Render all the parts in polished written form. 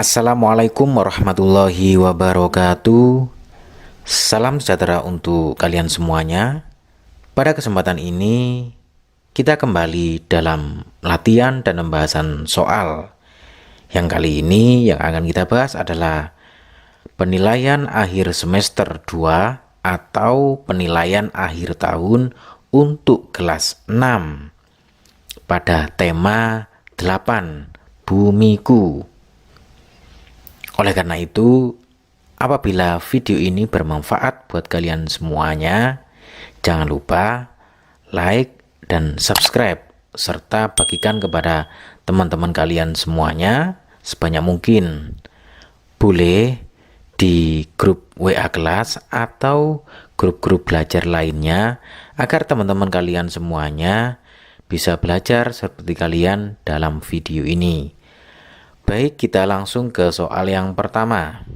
Assalamualaikum warahmatullahi wabarakatuh. Salam sejahtera untuk kalian semuanya. Pada kesempatan ini kita kembali dalam latihan dan pembahasan soal. Yang kali ini yang akan kita bahas adalah penilaian akhir semester 2 atau penilaian akhir tahun untuk kelas 6 pada tema 8 Bumiku. Oleh karena itu, apabila video ini bermanfaat buat kalian semuanya, jangan lupa like dan subscribe serta bagikan kepada teman-teman kalian semuanya sebanyak mungkin. Boleh di grup WA kelas atau grup-grup belajar lainnya agar teman-teman kalian semuanya bisa belajar seperti kalian dalam video ini. Baik, kita langsung ke soal yang pertama.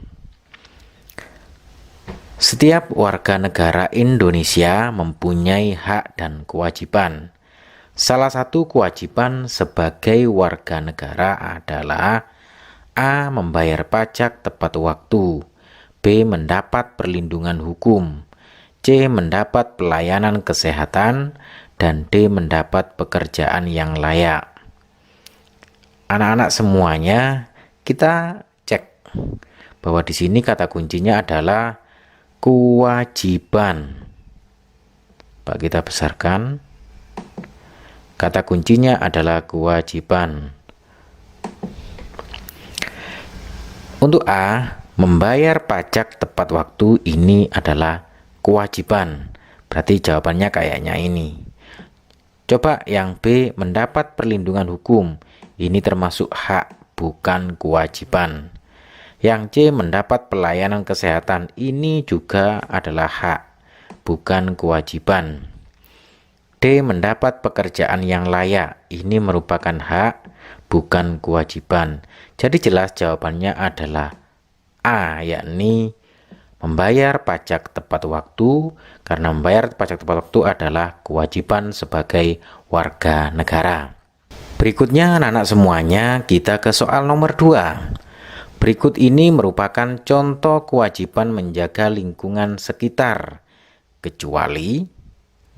Setiap warga negara Indonesia mempunyai hak dan kewajiban. Salah satu kewajiban sebagai warga negara adalah A. Membayar pajak tepat waktu, B. Mendapat perlindungan hukum, C. Mendapat pelayanan kesehatan, dan D. Mendapat pekerjaan yang layak. Anak-anak semuanya, kita cek bahwa di sini kata kuncinya adalah kewajiban. Pak, kita besarkan. Kata kuncinya adalah kewajiban. Untuk A, membayar pajak tepat waktu ini adalah kewajiban. Berarti jawabannya kayaknya ini. Coba yang B, mendapat perlindungan hukum. Ini termasuk hak, bukan kewajiban. Yang C, mendapat pelayanan kesehatan. Ini juga adalah hak, bukan kewajiban. D, mendapat pekerjaan yang layak. Ini merupakan hak, bukan kewajiban. Jadi jelas jawabannya adalah A, yakni membayar pajak tepat waktu, karena membayar pajak tepat waktu adalah kewajiban sebagai warga negara. Berikutnya anak-anak semuanya, kita ke soal nomor 2. Berikut ini merupakan contoh kewajiban menjaga lingkungan sekitar, kecuali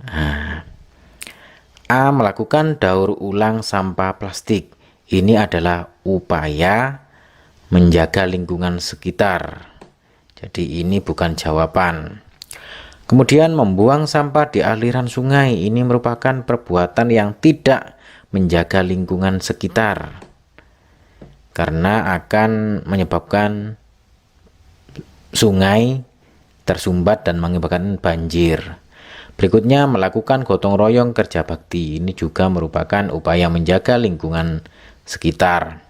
A. Melakukan daur ulang sampah plastik. Ini adalah upaya menjaga lingkungan sekitar. Jadi ini bukan jawaban. Kemudian membuang sampah di aliran sungai. Ini merupakan perbuatan yang tidak menjaga lingkungan sekitar, karena akan menyebabkan sungai tersumbat dan mengakibatkan banjir. Berikutnya, melakukan gotong royong kerja bakti. Ini juga merupakan upaya menjaga lingkungan sekitar.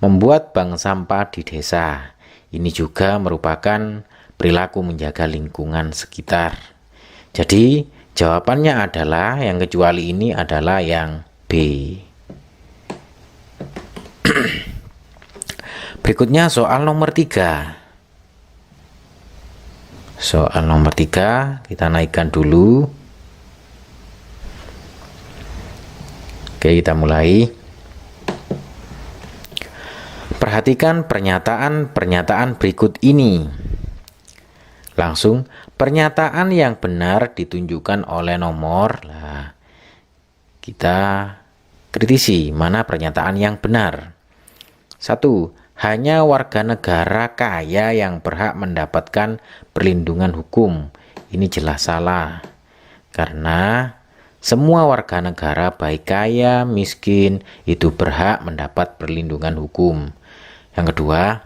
Membuat bank sampah di desa. Ini juga merupakan perilaku menjaga lingkungan sekitar. Jadi, jawabannya adalah yang kecuali ini adalah yang B. Berikutnya soal nomor 3. Soal nomor 3 kita naikkan dulu. Oke, kita mulai. Perhatikan pernyataan berikut ini. Langsung, pernyataan yang benar ditunjukkan oleh nomor. Kita kritisi mana pernyataan yang benar. 1. Hanya warga negara kaya yang berhak mendapatkan perlindungan hukum. Ini jelas salah. Karena semua warga negara baik kaya, miskin itu berhak mendapat perlindungan hukum. Yang kedua,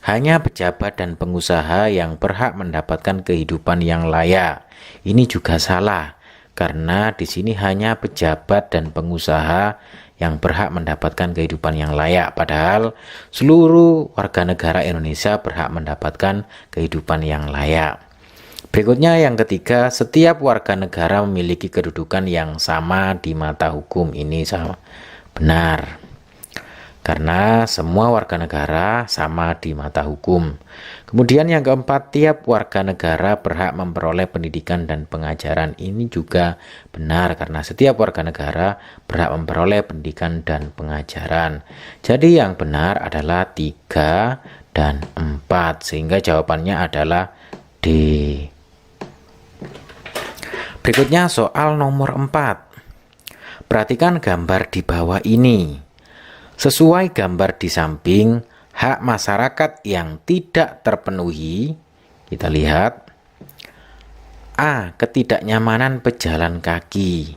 hanya pejabat dan pengusaha yang berhak mendapatkan kehidupan yang layak. Ini juga salah. Karena di sini hanya pejabat dan pengusaha yang berhak mendapatkan kehidupan yang layak, padahal seluruh warga negara Indonesia berhak mendapatkan kehidupan yang layak. Berikutnya yang ketiga, setiap warga negara memiliki kedudukan yang sama di mata hukum. Ini sama benar. karena semua warga negara sama di mata hukum. Kemudian yang keempat, tiap warga negara berhak memperoleh pendidikan dan pengajaran. Ini juga benar karena setiap warga negara berhak memperoleh pendidikan dan pengajaran. Jadi yang benar adalah 3 dan 4, sehingga jawabannya adalah D. Berikutnya soal nomor 4. Perhatikan gambar di bawah ini. Sesuai gambar di samping, hak masyarakat yang tidak terpenuhi, kita lihat. A. Ketidaknyamanan pejalan kaki.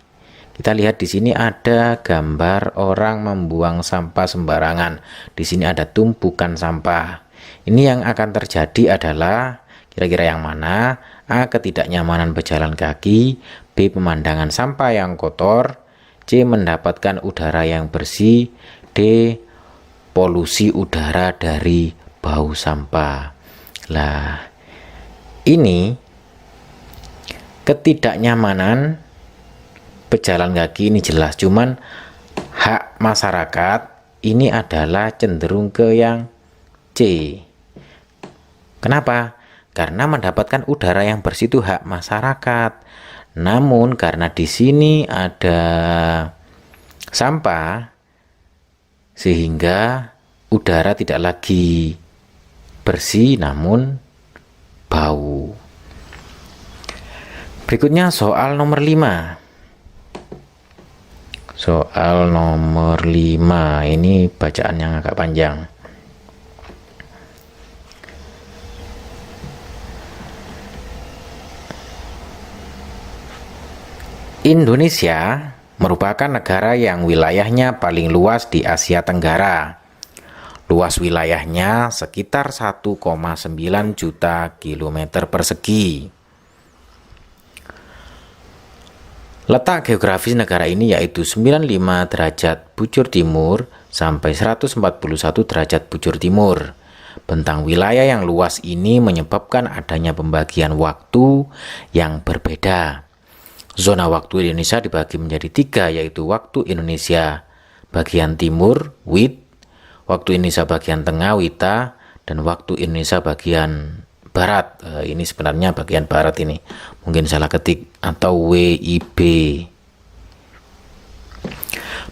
Kita lihat di sini ada gambar orang membuang sampah sembarangan. Di sini ada tumpukan sampah. Ini yang akan terjadi adalah kira-kira yang mana? A. Ketidaknyamanan pejalan kaki. B. Pemandangan sampah yang kotor. C. Mendapatkan udara yang bersih. D. Polusi udara dari bau sampah. Lah, ini ketidaknyamanan pejalan kaki ini jelas, cuman hak masyarakat ini adalah cenderung ke yang C. Kenapa? Karena mendapatkan udara yang bersih itu hak masyarakat. Namun karena di sini ada sampah, sehingga udara tidak lagi bersih namun bau. Berikutnya soal nomor 5. Soal nomor 5 ini bacaan yang agak panjang. Indonesia merupakan negara yang wilayahnya paling luas di Asia Tenggara. Luas wilayahnya sekitar 1,9 juta kilometer persegi. Letak geografis negara ini yaitu 95 derajat bujur timur sampai 141 derajat bujur timur. Bentang wilayah yang luas ini menyebabkan adanya pembagian waktu yang berbeda. Zona waktu Indonesia dibagi menjadi 3, yaitu waktu Indonesia bagian timur, WIT, waktu Indonesia bagian tengah, WITA, dan waktu Indonesia bagian barat. Ini sebenarnya bagian barat ini. Mungkin salah ketik, atau WIB.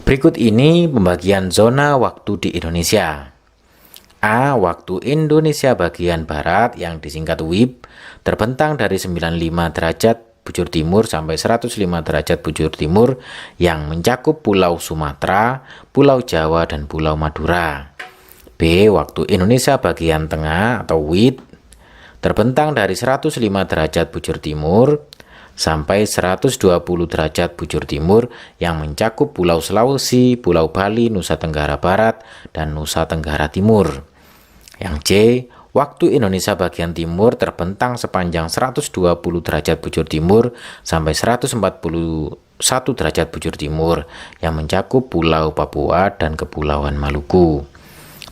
Berikut ini pembagian zona waktu di Indonesia. A. Waktu Indonesia bagian barat yang disingkat WIB terbentang dari 95 derajat bujur timur sampai 105 derajat bujur timur yang mencakup Pulau Sumatera, Pulau Jawa, dan Pulau Madura. B. Waktu Indonesia bagian tengah atau WIT terbentang dari 105 derajat bujur timur sampai 120 derajat bujur timur yang mencakup Pulau Sulawesi, Pulau Bali, Nusa Tenggara Barat, dan Nusa Tenggara Timur. Yang C. Waktu Indonesia bagian timur terbentang sepanjang 120 derajat bujur timur sampai 141 derajat bujur timur yang mencakup Pulau Papua dan Kepulauan Maluku.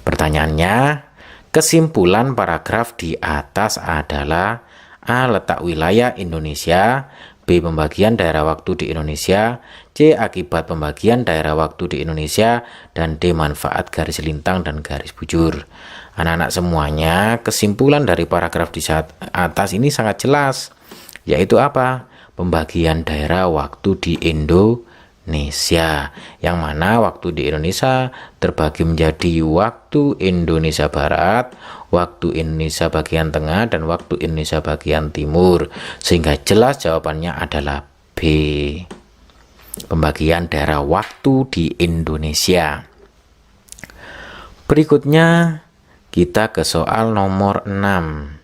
Pertanyaannya, kesimpulan paragraf di atas adalah A. Letak wilayah Indonesia, B. Pembagian daerah waktu di Indonesia, C. Akibat pembagian daerah waktu di Indonesia, dan D. Manfaat garis lintang dan garis bujur. Anak-anak semuanya, kesimpulan dari paragraf di atas ini sangat jelas, yaitu apa? Pembagian daerah waktu di Indonesia, yang mana waktu di Indonesia terbagi menjadi waktu Indonesia Barat, waktu Indonesia bagian tengah, dan waktu Indonesia bagian timur, sehingga jelas jawabannya adalah B. Pembagian daerah waktu di Indonesia. Berikutnya kita ke soal nomor 6.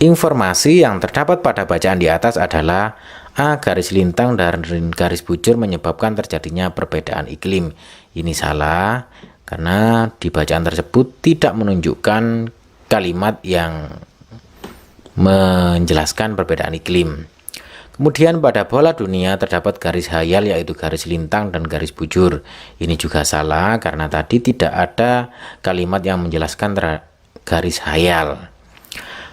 Informasi yang terdapat pada bacaan di atas adalah A. Garis lintang dan garis bujur menyebabkan terjadinya perbedaan iklim. Ini salah karena di bacaan tersebut tidak menunjukkan kalimat yang menjelaskan perbedaan iklim. Kemudian pada bola dunia terdapat garis hayal yaitu garis lintang dan garis bujur. Ini juga salah karena tadi tidak ada kalimat yang menjelaskan garis hayal.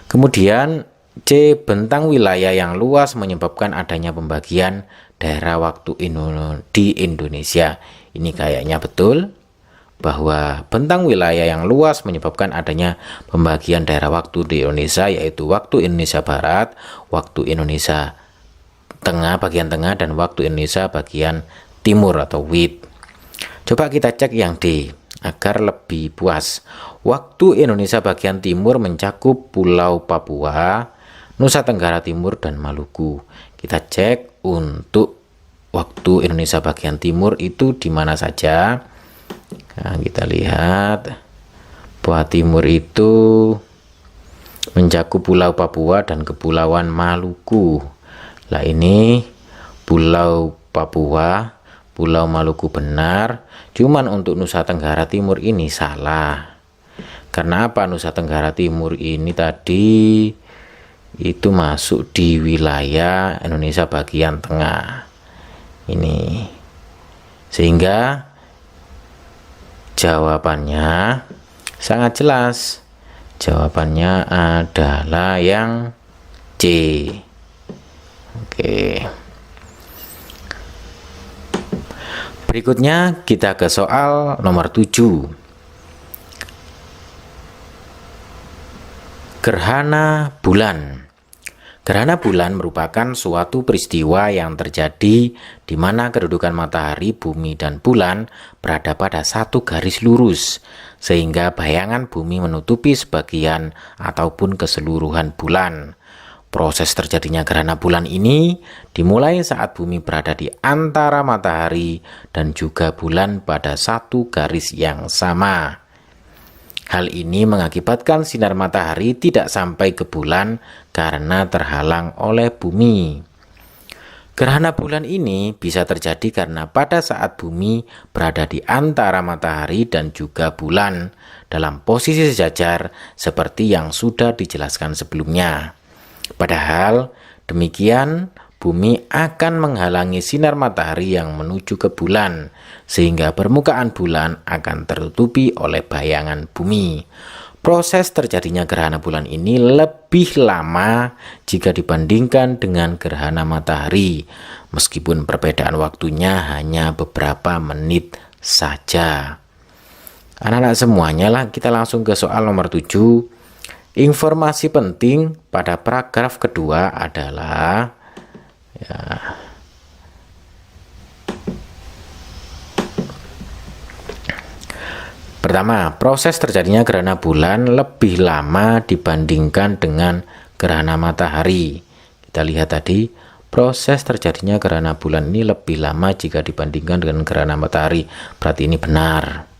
Kemudian C. Bentang wilayah yang luas menyebabkan adanya pembagian daerah waktu di Indonesia. Ini kayaknya betul bahwa bentang wilayah yang luas menyebabkan adanya pembagian daerah waktu di Indonesia, yaitu waktu Indonesia Barat, waktu Indonesia Tengah bagian tengah, dan waktu Indonesia bagian timur atau WIT. Coba kita cek yang D agar lebih puas. Waktu Indonesia bagian timur mencakup Pulau Papua, Nusa Tenggara Timur, dan Maluku. Kita cek untuk waktu Indonesia bagian timur itu di mana saja. Nah, kita lihat bahwa timur itu mencakup Pulau Papua dan Kepulauan Maluku. Lah ini Pulau Papua, Pulau Maluku benar, cuman untuk Nusa Tenggara Timur ini salah. Karena apa? Nusa Tenggara Timur ini tadi itu masuk di wilayah Indonesia bagian tengah. Ini. Sehingga jawabannya sangat jelas. Jawabannya adalah yang C. Oke. Berikutnya kita ke soal nomor 7. Gerhana bulan. Gerhana bulan merupakan suatu peristiwa yang terjadi di mana kedudukan matahari, bumi, dan bulan berada pada satu garis lurus, sehingga bayangan bumi menutupi sebagian ataupun keseluruhan bulan. Proses terjadinya gerhana bulan ini dimulai saat bumi berada di antara matahari dan juga bulan pada satu garis yang sama. Hal ini mengakibatkan sinar matahari tidak sampai ke bulan karena terhalang oleh bumi. Gerhana bulan ini bisa terjadi karena pada saat bumi berada di antara matahari dan juga bulan dalam posisi sejajar seperti yang sudah dijelaskan sebelumnya. Padahal demikian, bumi akan menghalangi sinar matahari yang menuju ke bulan, sehingga permukaan bulan akan tertutupi oleh bayangan bumi. Proses terjadinya gerhana bulan ini lebih lama jika dibandingkan dengan gerhana matahari, meskipun perbedaan waktunya hanya beberapa menit saja. Anak-anak semuanya lah, kita langsung ke soal nomor 7. Informasi penting pada paragraf kedua adalah pertama, proses terjadinya gerhana bulan lebih lama dibandingkan dengan gerhana matahari. Kita lihat tadi, proses terjadinya gerhana bulan ini lebih lama jika dibandingkan dengan gerhana matahari. Berarti ini benar.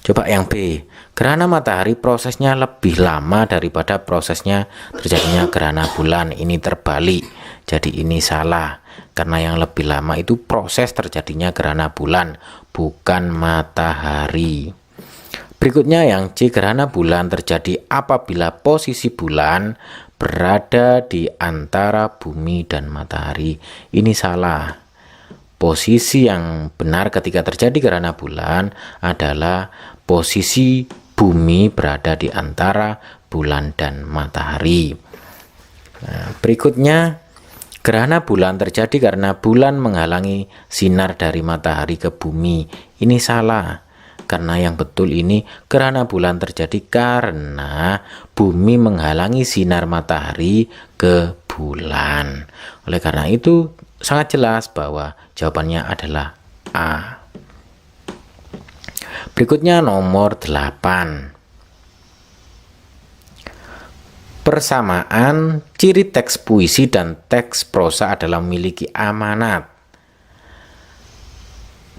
Coba yang B. Gerhana matahari prosesnya lebih lama daripada prosesnya terjadinya gerhana bulan. Ini terbalik. Jadi ini salah. Karena yang lebih lama itu proses terjadinya gerhana bulan, bukan matahari. Berikutnya yang C. Gerhana bulan terjadi apabila posisi bulan berada di antara bumi dan matahari. Ini salah. Posisi yang benar ketika terjadi gerhana bulan adalah posisi bumi berada di antara bulan dan matahari. Nah, berikutnya, gerhana bulan terjadi karena bulan menghalangi sinar dari matahari ke bumi. Ini salah, karena yang betul ini gerhana bulan terjadi karena bumi menghalangi sinar matahari ke bulan. Oleh karena itu, sangat jelas bahwa jawabannya adalah A. Berikutnya nomor 8. Persamaan ciri teks puisi dan teks prosa adalah memiliki amanat.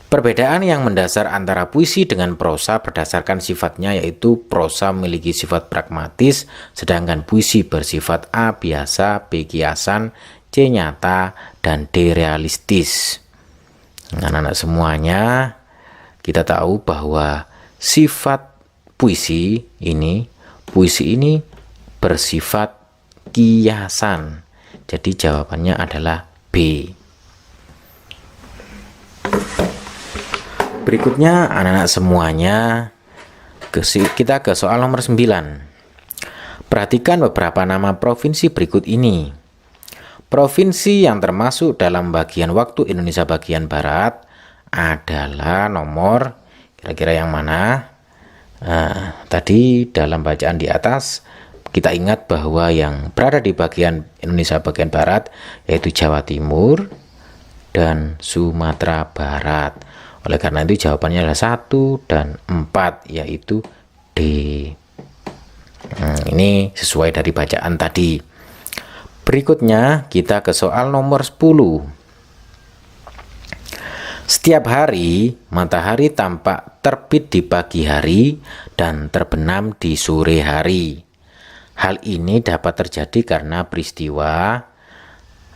Perbedaan yang mendasar antara puisi dengan prosa berdasarkan sifatnya, yaitu prosa memiliki sifat pragmatis, sedangkan puisi bersifat A biasa, B kiasan, C nyata, dan D realistis. Anak-anak semuanya, kita tahu bahwa sifat puisi ini bersifat kiasan. Jadi jawabannya adalah B. Berikutnya anak-anak semuanya, kita ke soal nomor 9. Perhatikan beberapa nama provinsi berikut ini. Provinsi yang termasuk dalam bagian waktu Indonesia bagian Barat adalah nomor, kira-kira yang mana? Tadi dalam bacaan di atas kita ingat bahwa yang berada di bagian Indonesia bagian Barat yaitu Jawa Timur dan Sumatera Barat. Oleh karena itu jawabannya adalah 1 dan 4, yaitu D. Ini sesuai dari bacaan tadi. Berikutnya kita ke soal nomor 10. Setiap hari matahari tampak terbit di pagi hari dan terbenam di sore hari. Hal ini dapat terjadi karena peristiwa,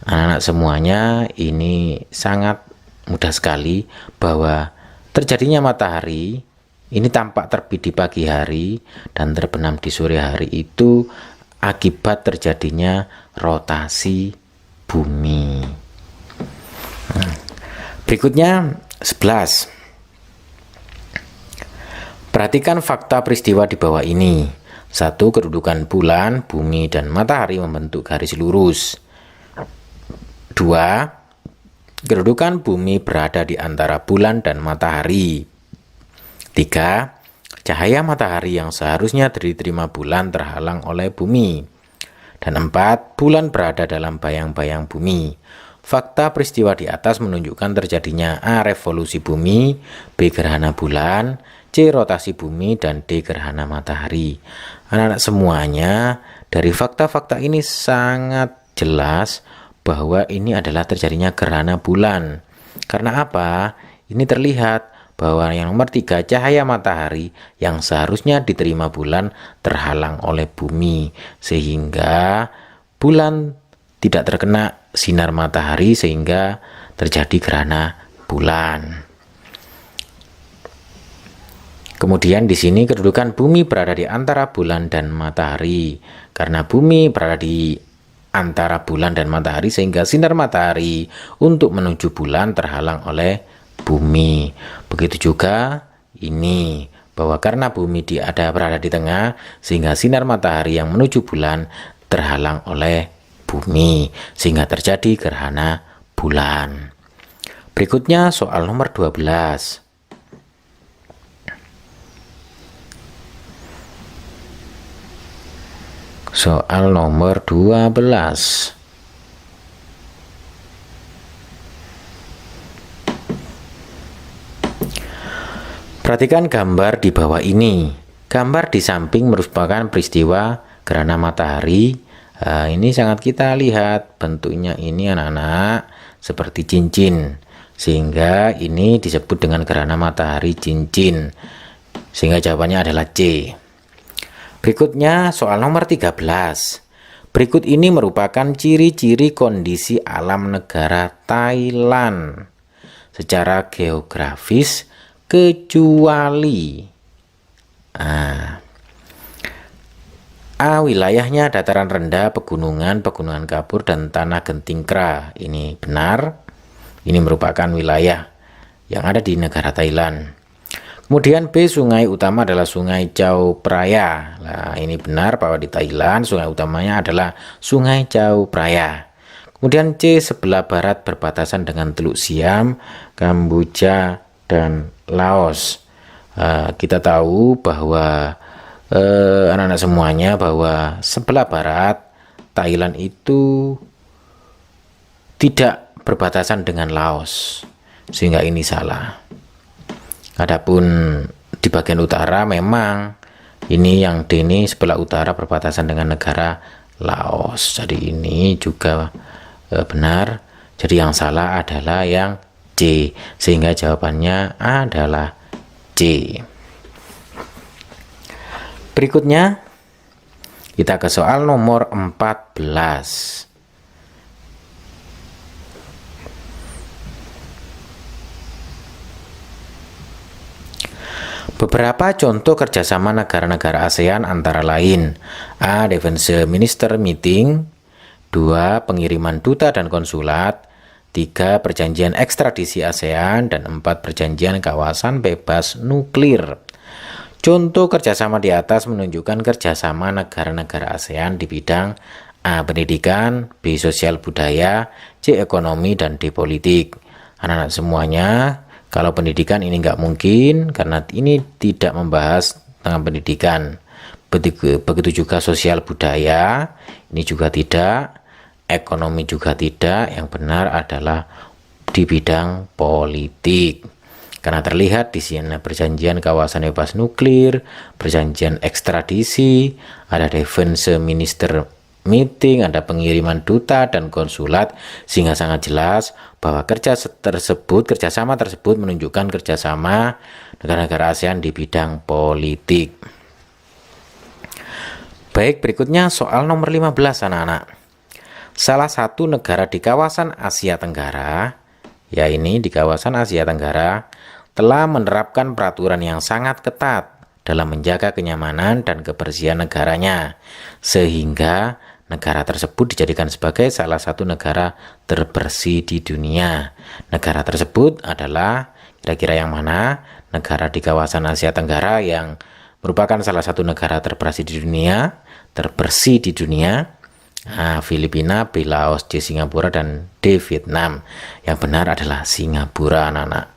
anak-anak semuanya, ini sangat mudah sekali bahwa terjadinya matahari ini tampak terbit di pagi hari dan terbenam di sore hari itu akibat terjadinya rotasi bumi. Berikutnya 11. Perhatikan fakta peristiwa di bawah ini. 1. Kedudukan bulan, bumi, dan matahari membentuk garis lurus. 2. Kedudukan bumi berada di antara bulan dan matahari. 3. Cahaya matahari yang seharusnya diterima bulan terhalang oleh bumi. Dan 4. Bulan berada dalam bayang-bayang bumi. Fakta peristiwa di atas menunjukkan terjadinya A. Revolusi bumi, B. Gerhana bulan, C. Rotasi bumi, dan D. Gerhana matahari. Anak-anak semuanya, dari fakta-fakta ini sangat jelas bahwa ini adalah terjadinya gerhana bulan. Karena apa? Ini terlihat bahwa yang nomor 3, cahaya matahari yang seharusnya diterima bulan terhalang oleh bumi, sehingga bulan tidak terkena sinar matahari sehingga terjadi gerhana bulan. Kemudian di sini kedudukan bumi berada di antara bulan dan matahari. Karena bumi berada di antara bulan dan matahari sehingga sinar matahari untuk menuju bulan terhalang oleh bumi. Begitu juga ini, bahwa karena bumi berada di tengah sehingga sinar matahari yang menuju bulan terhalang oleh bumi sehingga terjadi gerhana bulan. Berikutnya soal nomor 12. Soal nomor 12. Perhatikan gambar di bawah ini. Gambar di samping merupakan peristiwa gerhana matahari. Ini sangat kita lihat bentuknya ini anak-anak seperti cincin, sehingga ini disebut dengan gerhana matahari cincin, sehingga jawabannya adalah C. Berikutnya soal nomor 13. Berikut ini merupakan ciri-ciri kondisi alam negara Thailand secara geografis kecuali A. Wilayahnya dataran rendah, pegunungan kapur, dan tanah genting kera. Ini benar. Ini merupakan wilayah yang ada di negara Thailand. Kemudian B. Sungai utama adalah Sungai Chao Phraya. Nah, ini benar bahwa di Thailand sungai utamanya adalah Sungai Chao Phraya. Kemudian C. Sebelah barat berbatasan dengan Teluk Siam, Kamboja, dan Laos. Kita tahu bahwa anak-anak semuanya bahwa sebelah barat Thailand itu tidak berbatasan dengan Laos, sehingga ini salah. Adapun di bagian utara memang ini yang D ini sebelah utara berbatasan dengan negara Laos, jadi ini juga benar. Jadi yang salah adalah yang C, sehingga jawabannya adalah C. Berikutnya kita ke soal nomor 14. Beberapa contoh kerjasama negara-negara ASEAN antara lain: A. Defense Minister Meeting, 2. Pengiriman duta dan konsulat, 3. Perjanjian ekstradisi ASEAN, dan 4. Perjanjian kawasan bebas nuklir. Contoh kerjasama di atas menunjukkan kerjasama negara-negara ASEAN di bidang A. Pendidikan, B. Sosial budaya, C. Ekonomi, dan D. Politik. Anak-anak semuanya, kalau pendidikan ini nggak mungkin karena ini tidak membahas tentang pendidikan. Begitu juga sosial budaya, ini juga tidak. Ekonomi juga tidak. Yang benar adalah di bidang politik. Karena terlihat di sini perjanjian kawasan bebas nuklir, perjanjian ekstradisi, ada defense minister meeting, ada pengiriman duta dan konsulat, sehingga sangat jelas bahwa kerjasama tersebut menunjukkan kerjasama negara-negara ASEAN di bidang politik. Baik, berikutnya soal nomor 15 anak-anak. Salah satu negara di kawasan Asia Tenggara, ya ini di kawasan Asia Tenggara, telah menerapkan peraturan yang sangat ketat dalam menjaga kenyamanan dan kebersihan negaranya, sehingga negara tersebut dijadikan sebagai salah satu negara terbersih di dunia. Negara tersebut adalah kira-kira yang mana? Negara di kawasan Asia Tenggara yang merupakan salah satu negara terbersih di dunia. Filipina, B. Laos, C. Singapura, dan D. Vietnam. Yang benar adalah Singapura, anak-anak.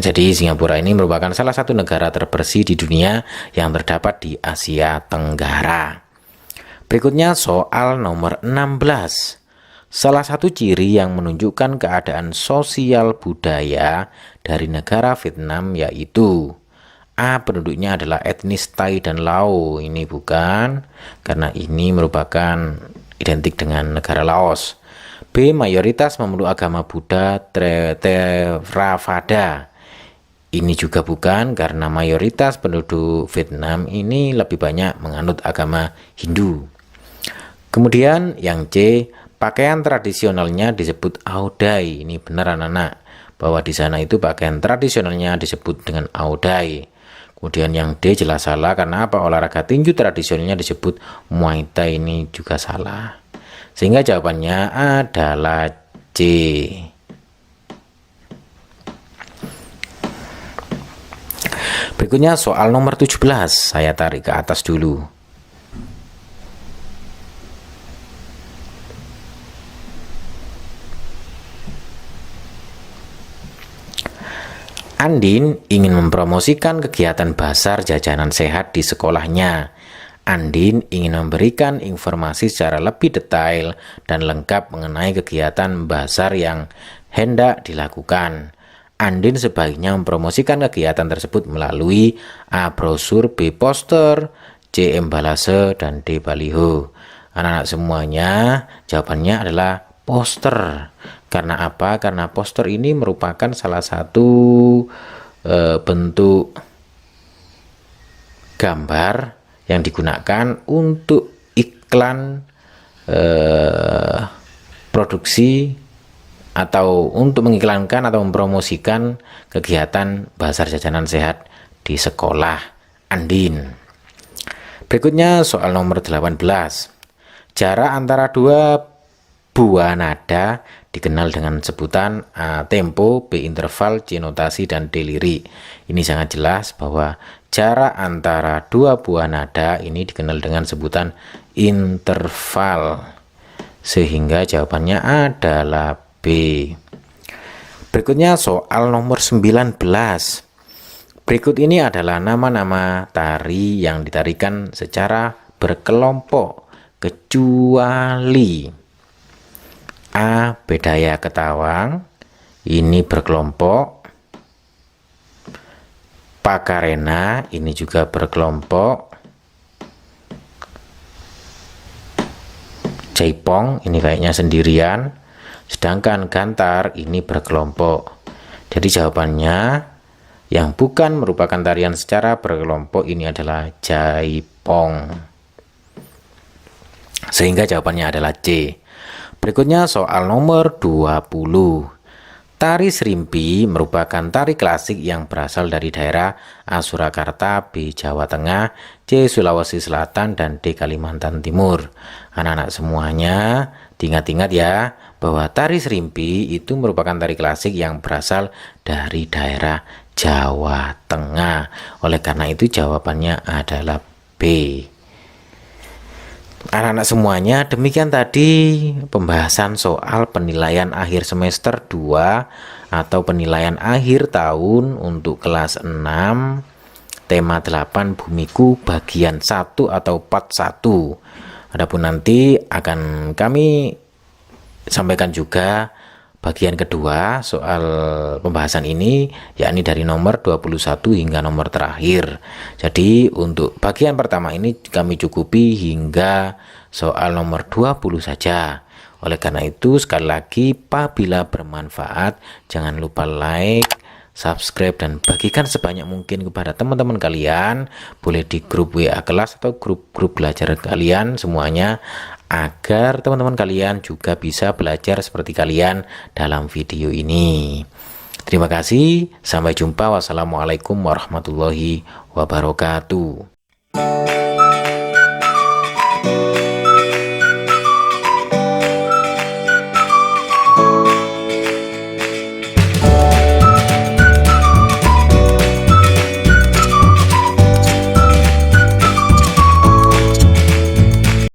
Jadi Singapura ini merupakan salah satu negara terbersih di dunia yang terdapat di Asia Tenggara. Berikutnya soal nomor 16. Salah satu ciri yang menunjukkan keadaan sosial budaya dari negara Vietnam yaitu A. Penduduknya adalah etnis Thai dan Lao. Ini bukan, karena ini merupakan identik dengan negara Laos. B. Mayoritas memeluk agama Buddha Theravada. Ini juga bukan, karena mayoritas penduduk Vietnam ini lebih banyak menganut agama Hindu. Kemudian yang C. Pakaian tradisionalnya disebut Aodai. Ini benar anak-anak, bahwa di sana itu pakaian tradisionalnya disebut dengan Aodai. Kemudian yang D jelas salah, karena apa? Olahraga tinju tradisionalnya disebut Muay Thai. Ini juga salah. Sehingga jawabannya adalah C. Berikutnya soal nomor 17. Saya tarik ke atas dulu. Andin ingin mempromosikan kegiatan bazar jajanan sehat di sekolahnya. Andin ingin memberikan informasi secara lebih detail dan lengkap mengenai kegiatan bazar yang hendak dilakukan. Andin sebaiknya mempromosikan kegiatan tersebut melalui A. Brosur, B. Poster, C. Embalase, dan D. Baliho. Anak-anak semuanya jawabannya adalah poster. Karena apa? Karena poster ini merupakan salah satu bentuk gambar yang digunakan untuk iklan produksi atau untuk mengiklankan atau mempromosikan kegiatan bazar jajanan sehat di sekolah Andin. Berikutnya soal nomor 18. Jarak antara dua buah nada dikenal dengan sebutan A. Tempo, B. Interval, C. Notasi, dan D. Lirik. Ini sangat jelas bahwa jarak antara dua buah nada ini dikenal dengan sebutan interval. Sehingga jawabannya adalah B. Berikutnya soal nomor 19. Berikut ini adalah nama-nama tari yang ditarikan secara berkelompok kecuali A. Bedaya Ketawang, ini berkelompok. Pakarena, ini juga berkelompok. Jaipong, ini kayaknya sendirian. Sedangkan Gantar, ini berkelompok. Jadi jawabannya yang bukan merupakan tarian secara berkelompok ini adalah Jaipong. Sehingga jawabannya adalah C. Berikutnya soal nomor 20. Tari Serimpi merupakan tari klasik yang berasal dari daerah A. Surakarta, B. Jawa Tengah, C. Sulawesi Selatan, dan D. Kalimantan Timur. Anak-anak semuanya diingat-ingat ya, bahwa tari Serimpi itu merupakan tari klasik yang berasal dari daerah Jawa Tengah. Oleh karena itu jawabannya adalah B. Anak-anak semuanya, demikian tadi pembahasan soal penilaian akhir semester 2 atau penilaian akhir tahun untuk kelas 6 tema 8 Bumiku bagian 1 atau part 1. Adapun nanti akan kami sampaikan juga bagian kedua soal pembahasan ini, yakni dari nomor 21 hingga nomor terakhir. Jadi untuk bagian pertama ini kami cukupi hingga soal nomor 20 saja. Oleh karena itu sekali lagi, apabila bermanfaat jangan lupa like, subscribe, dan bagikan sebanyak mungkin kepada teman-teman kalian, boleh di grup WA kelas atau grup-grup belajar kalian semuanya, agar teman-teman kalian juga bisa belajar seperti kalian dalam video ini. Terima kasih, sampai jumpa. Wassalamualaikum warahmatullahi wabarakatuh.